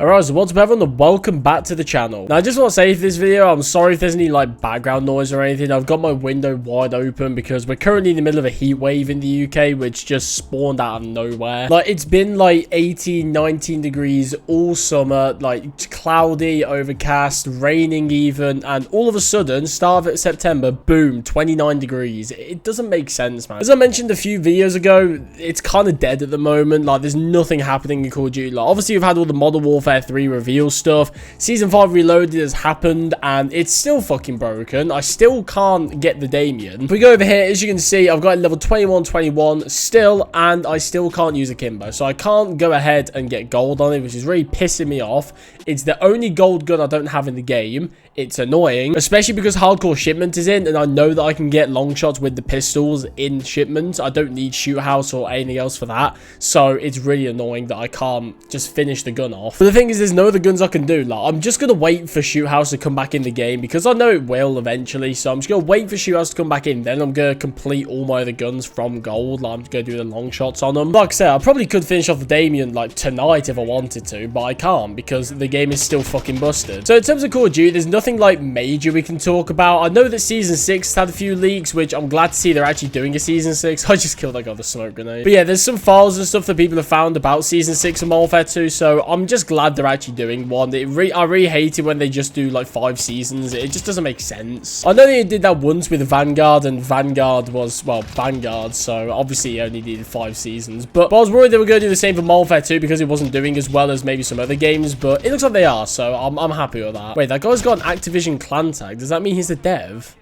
Alright, so what's up everyone, and welcome back to the channel. Now I just want to say for this video, I'm sorry if there's any like background noise or anything. I've got my window wide open because we're currently in the middle of a heat wave in the UK, which just spawned out of nowhere. Like, it's been like 18, 19 degrees all summer, like cloudy, overcast, raining even, and all of a sudden, start of September, boom, 29 degrees. It doesn't make sense, man. As I mentioned a few videos ago, it's kind of dead at the moment. Like, there's nothing happening in Call of Duty. Like, obviously we've had all the Modern Warfare 3 reveal stuff. Season 5 Reloaded has happened and it's still fucking broken. I still can't get the Damien. If we go over here, as you can see, I've got level 21 still, and I still can't use Akimbo. So I can't go ahead and get gold on it, which is really pissing me off. It's the only gold gun I don't have in the game. It's annoying, especially because Hardcore Shipment is in, and I know that I can get long shots with the pistols in Shipment. I don't need Shoot House or anything else for that. So it's really annoying that I can't just finish the gun off. But the thing is, there's no other guns I can do. Like, I'm just going to wait for Shoot House to come back in the game because I know it will eventually. So I'm just going to wait for Shoot House to come back in. Then I'm going to complete all my other guns from gold. Like, I'm going to do the long shots on them. Like I said, I probably could finish off the Damien like tonight if I wanted to, but I can't because the game is still fucking busted. So in terms of Call of Duty, there's nothing like major we can talk about. I know that Season 6 had a few leaks, which I'm glad to see they're actually doing a Season 6. I just killed that guy with a smoke grenade. But yeah, there's some files and stuff that people have found about Season 6 of Modern Warfare 2, so I'm just glad they're actually doing one. I really hate it when they just do like 5 seasons. It just doesn't make sense. I know they did that once with Vanguard, and Vanguard was, well, Vanguard, so obviously it only needed 5 seasons. But I was worried they were going to do the same for Modern Warfare 2 because it wasn't doing as well as maybe some other games, but it looks like they are, so I'm happy with that. Wait, that guy's got an Activision clan tag. Does that mean he's a dev?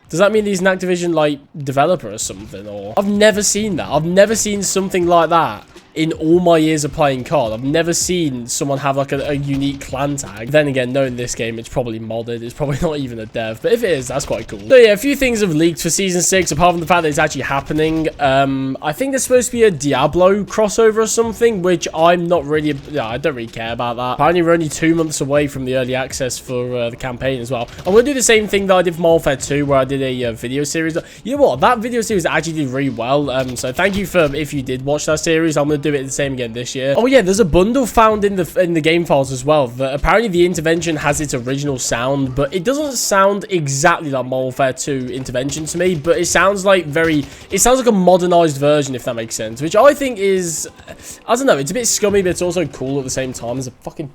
Does that mean he's an Activision, like, developer or something? Or I've never seen that. I've never seen something like that in all my years of playing COD. I've never seen someone have like a unique clan tag. Then again, knowing this game, it's probably modded. It's probably not even a dev, but if it is, that's quite cool. So yeah, a few things have leaked for Season 6, apart from the fact that it's actually happening. I think there's supposed to be a Diablo crossover or something, which I'm not really, I don't really care about that. Apparently we're only 2 months away from the early access for the campaign as well. I'm going to do the same thing that I did for Modern Warfare 2, where I did a video series. You know what? That video series actually did really well. So thank you for, if you did watch that series. I'm going to do it the same again this year. Oh yeah, there's a bundle found in the game files as well that apparently the intervention has its original sound, but it doesn't sound exactly like Modern Warfare 2 intervention to me, but it sounds like a modernized version, if that makes sense, which I think is, I don't know, it's a bit scummy, but it's also cool at the same time. There's a fucking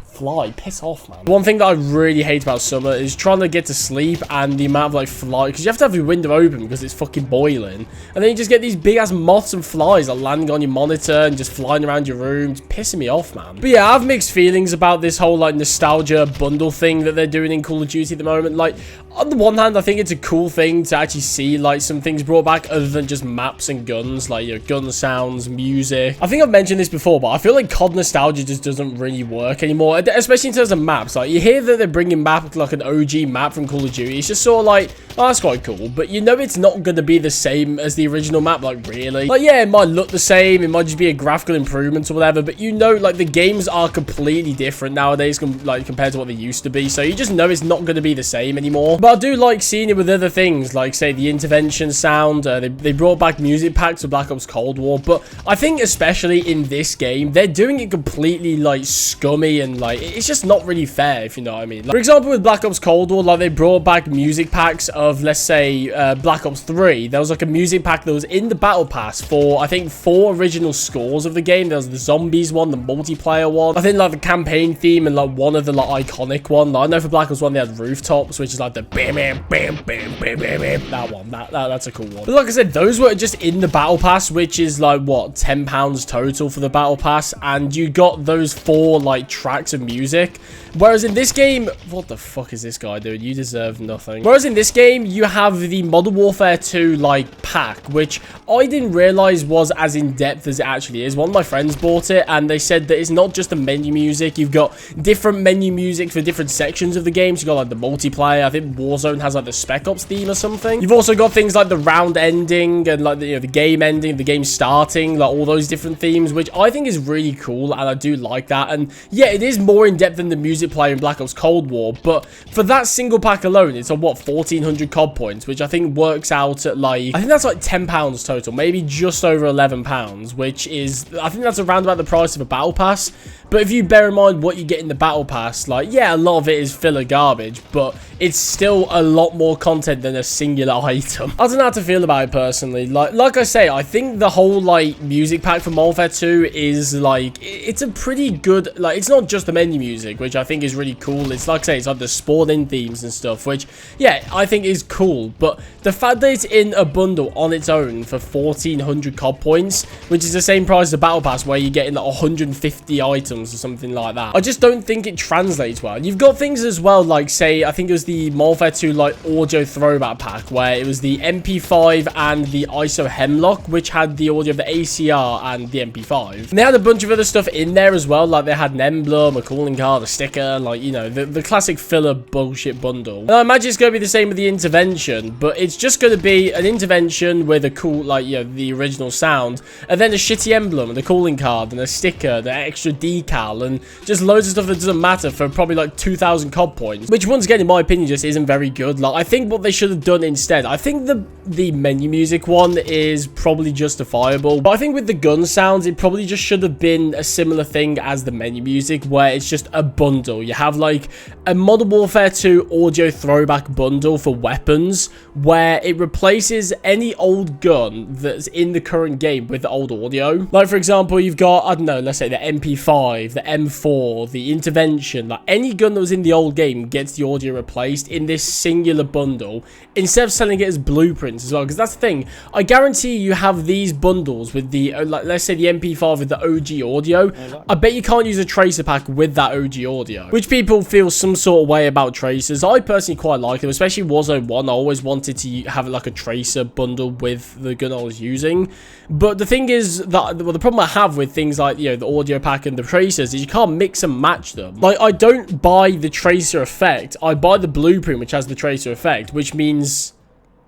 fly. Piss off, man. One thing that I really hate about summer is trying to get to sleep and the amount of like fly, because you have to have your window open because it's fucking boiling, and then you just get these big ass moths and flies that landing on your monitor and just flying around your room. It's pissing me off, man. But yeah, I have mixed feelings about this whole like nostalgia bundle thing that they're doing in Call of Duty at the moment. Like, on the one hand, I think it's a cool thing to actually see like some things brought back other than just maps and guns, like your gun sounds, music. I think I've mentioned this before, but I feel like COD nostalgia just doesn't really work anymore, especially in terms of maps. Like, you hear that they're bringing back like an OG map from Call of Duty. It's just sort of like, oh, that's quite cool, but you know it's not going to be the same as the original map. Like, really, like, yeah, it might look the same, it might just be a graphical improvement or whatever, but you know, like, the games are completely different nowadays, like, compared to what they used to be, so you just know it's not going to be the same anymore. But I do like seeing it with other things, like, say, the intervention sound. They brought back music packs for Black Ops Cold War, but I think especially in this game, they're doing it completely, like, scummy, and, like, it's just not really fair, if you know what I mean. Like, for example, with Black Ops Cold War, like, they brought back music packs of, let's say, Black Ops 3. There was, like, a music pack that was in the Battle Pass for, I think, 4 original scores of the game. There was the Zombies one, the multiplayer one, I think, like, the campaign theme, and, like, one of the, like, iconic one. Like, I know for Black Ops 1, they had Rooftops, which is, like, the bam, bam, bam, bam, bam, bam, bam. That one. That's a cool one. But like I said, those were just in the Battle Pass, which is, like, what, £10 total for the Battle Pass, and you got those 4, like, tracks of music. Whereas in this game, what the fuck is this guy doing? You deserve nothing. Whereas in this game, you have the Modern Warfare 2, like, pack, which I didn't realize was as in-depth as it actually is. One of my friends bought it, and they said that it's not just the menu music. You've got different menu music for different sections of the game. So you've got, like, the multiplayer. I think Warzone has, like, the Spec Ops theme or something. You've also got things like the round ending and, like, the game ending, the game starting, like, all those different themes, which I think is really cool, and I do like that. And yeah, it is more more in depth than the music player in Black Ops Cold War, but for that single pack alone, it's on what, 1400 COD points, which I think works out at like, I think that's like £10 total, maybe just over £11, which is, I think that's around about the price of a battle pass. But if you bear in mind what you get in the battle pass, like, yeah, a lot of it is filler garbage, but it's still a lot more content than a singular item. I don't know how to feel about it personally. Like I say, I think the whole, like, music pack for Modern Warfare 2 is, like, it's a pretty good, like, it's not just the menu music, which I think is really cool. It's, like I say, it's like the spawn-in themes and stuff, which, yeah, I think is cool. But the fact that it's in a bundle on its own for 1400 COD points, which is the same price as a battle pass where you're getting like 150 items or something like that, I just don't think it translates well. You've got things as well, like, say, I think it was the Modern Warfare 2 like audio throwback pack where it was the MP5 and the ISO Hemlock, which had the audio of the ACR and the MP5. And they had a bunch of other stuff in there as well, like they had an emblem, a calling card, a sticker, like, you know, the classic filler bullshit bundle. And I imagine it's going to be the same with the intervention, but it's just going to be an intervention with a cool, like, you know, the original sound, and then a shitty emblem and a calling card and a sticker, the extra decal, and just loads of stuff that doesn't matter for probably like 2000 COD points, which once again in my opinion just isn't very good. Like, I think what they should have done instead, I think the menu music one is probably justifiable, but I think with the gun sounds it probably just should have been a similar thing as the menu music where it's just a bundle. You have like a Modern Warfare 2 audio throwback bundle for weapons where it replaces any old gun that's in the current game with the old audio. Like, for example, you've got, I don't know, let's say the MP5, the M4, the intervention, like any gun that was in the old game gets the audio replaced in this singular bundle instead of selling it as blueprints as well, because that's the thing. I guarantee you have these bundles with the, like, let's say the MP5 with the OG audio. I bet you can't use a tracer pack with that OG audio, which people feel some sort of way about tracers. I personally quite like them, especially Warzone 1. I always wanted to have like a tracer bundle with the gun I was using. But the thing is that, well, the problem I have with things like, you know, the audio pack and the tracers is you can't mix and match them. Like, I don't buy the tracer effect. I buy the blueprint, which has the tracer effect, which means...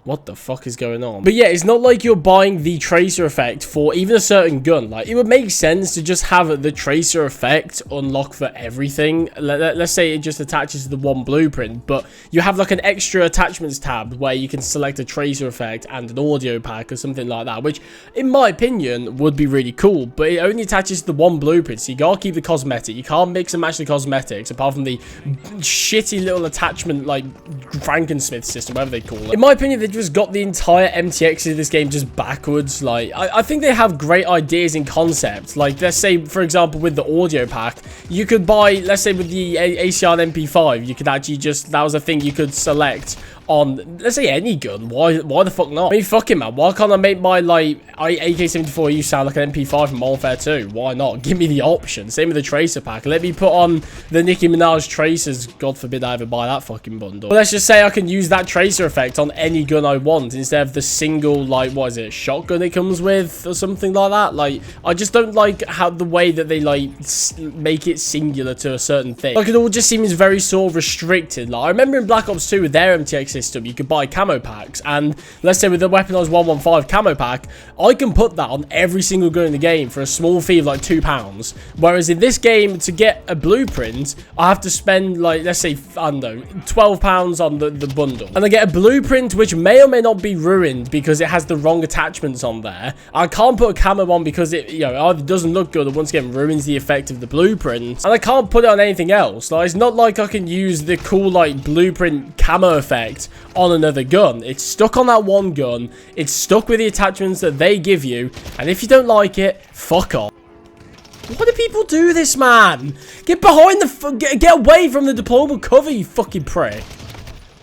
what the fuck is going on? But yeah, it's not like you're buying the tracer effect for even a certain gun. Like, it would make sense to just have the tracer effect unlock for everything. Let's say it just attaches to the one blueprint, but you have like an extra attachments tab where you can select a tracer effect and an audio pack or something like that, which in my opinion would be really cool, but it only attaches to the one blueprint, so you gotta keep the cosmetic. You can't mix and match the cosmetics apart from the shitty little attachment, like Frankensmith system, whatever they call it. In my opinion, they just got the entire MTX of this game just backwards. Like, I think they have great ideas in concept. Like, let's say, for example, with the audio pack, you could buy, let's say with the ACR and MP5, you could actually just, that was a thing you could select on, let's say, any gun. Why the fuck not? I mean, fuck it, man. Why can't I make my, like, AK-74 sound like an MP5 from Modern Warfare 2? Why not? Give me the option. Same with the tracer pack. Let me put on the Nicki Minaj tracers. God forbid I ever buy that fucking bundle. But let's just say I can use that tracer effect on any gun I want instead of the single, like, what is it, shotgun it comes with or something like that. Like, I just don't like how the way that they, like, make it singular to a certain thing. Like, it all just seems very sort of restricted. Like, I remember in Black Ops 2 with their MTX system, you could buy camo packs, and let's say with the Weaponized 115 camo pack, I can put that on every single gun in the game for a small fee of like £2, whereas in this game, to get a blueprint, I have to spend, like, let's say, I don't know, £12 on the bundle, and I get a blueprint which may or may not be ruined because it has the wrong attachments on there. I can't put a camo on because it, you know, either doesn't look good or once again ruins the effect of the blueprint, and I can't put it on anything else. Like, it's not like I can use the cool, like, blueprint camo effect on another gun. It's stuck on that one gun. It's stuck with the attachments that they give you, and if you don't like it, fuck off. Why do people do this, man? Get behind the get away from the deployable cover, you fucking prick.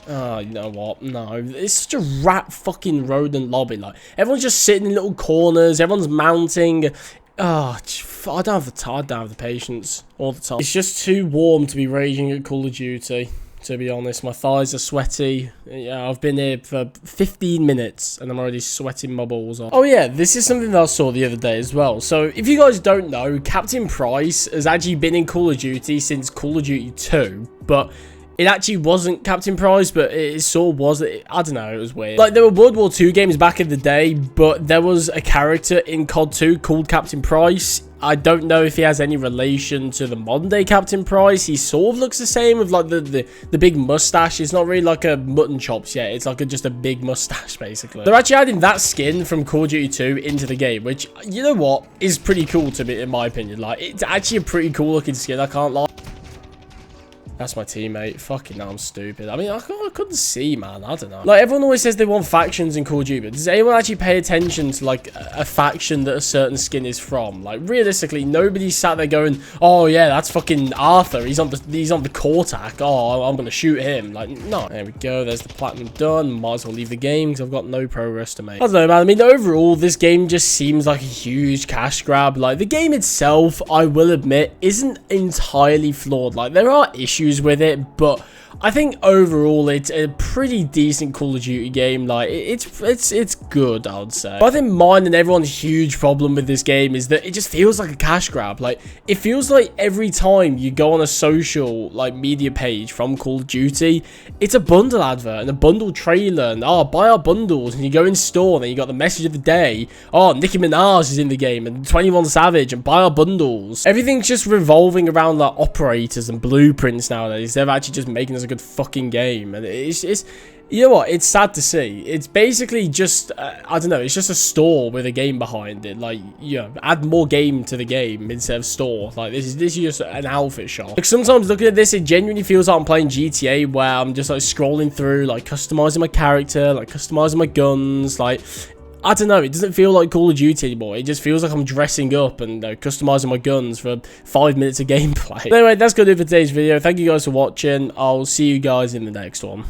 Oh, you know what? No, it's such a rat fucking rodent lobby. Like, everyone's just sitting in little corners. Everyone's mounting. Oh, I don't have the patience all the time. It's just too warm to be raging at Call of Duty. To be honest, my thighs are sweaty. Yeah, I've been here for 15 minutes and I'm already sweating my balls off. Oh yeah, this is something that I saw the other day as well. So if you guys don't know, Captain Price has actually been in Call of Duty since Call of Duty 2, but it actually wasn't Captain Price, but it sort of was. I don't know, it was weird. Like, there were World War II games back in the day, but there was a character in COD 2 called Captain Price. I don't know if he has any relation to the modern day Captain Price. He sort of looks the same with like the big mustache. It's not really like a mutton chops yet. It's like just a big mustache basically. They're actually adding that skin from Call of Duty 2 into the game, which, you know what, is pretty cool to me in my opinion. Like, it's actually a pretty cool looking skin, I can't lie. That's my teammate. Fucking hell, I'm stupid. I mean, I couldn't see, man. I don't know. Like, everyone always says they want factions in Call of Duty, but does anyone actually pay attention to, like, a faction that a certain skin is from? Like, realistically, nobody sat there going, oh, yeah, that's fucking Arthur. He's on the Cortac. Oh, I'm gonna shoot him. Like, no. There we go. There's the platinum done. Might as well leave the game because I've got no progress to make. I don't know, man. I mean, overall, this game just seems like a huge cash grab. Like, the game itself, I will admit, isn't entirely flawed. Like, there are issues with it, but I think overall it's a pretty decent Call of Duty game. Like, it's good, I would say. But I think mine and everyone's huge problem with this game is that it just feels like a cash grab. Like, it feels like every time you go on a social like media page from Call of Duty, it's a bundle advert and a bundle trailer, and oh, buy our bundles, and you go in store, and then you got the message of the day, oh, Nicki Minaj is in the game, and 21 Savage, and buy our bundles. Everything's just revolving around like operators and blueprints nowadays. They're actually just making us a good fucking game, and it's you know what, it's sad to see. It's basically just I don't know, it's just a store with a game behind it. Like, you know, add more game to the game instead of store. Like, this is just an outfit shop. Like, sometimes looking at this, it genuinely feels like I'm playing GTA, where I'm just like scrolling through, like customizing my character, like customizing my guns. Like, I don't know, it doesn't feel like Call of Duty anymore. It just feels like I'm dressing up and customizing my guns for 5 minutes of gameplay. But anyway, that's going to do it for today's video. Thank you guys for watching. I'll see you guys in the next one.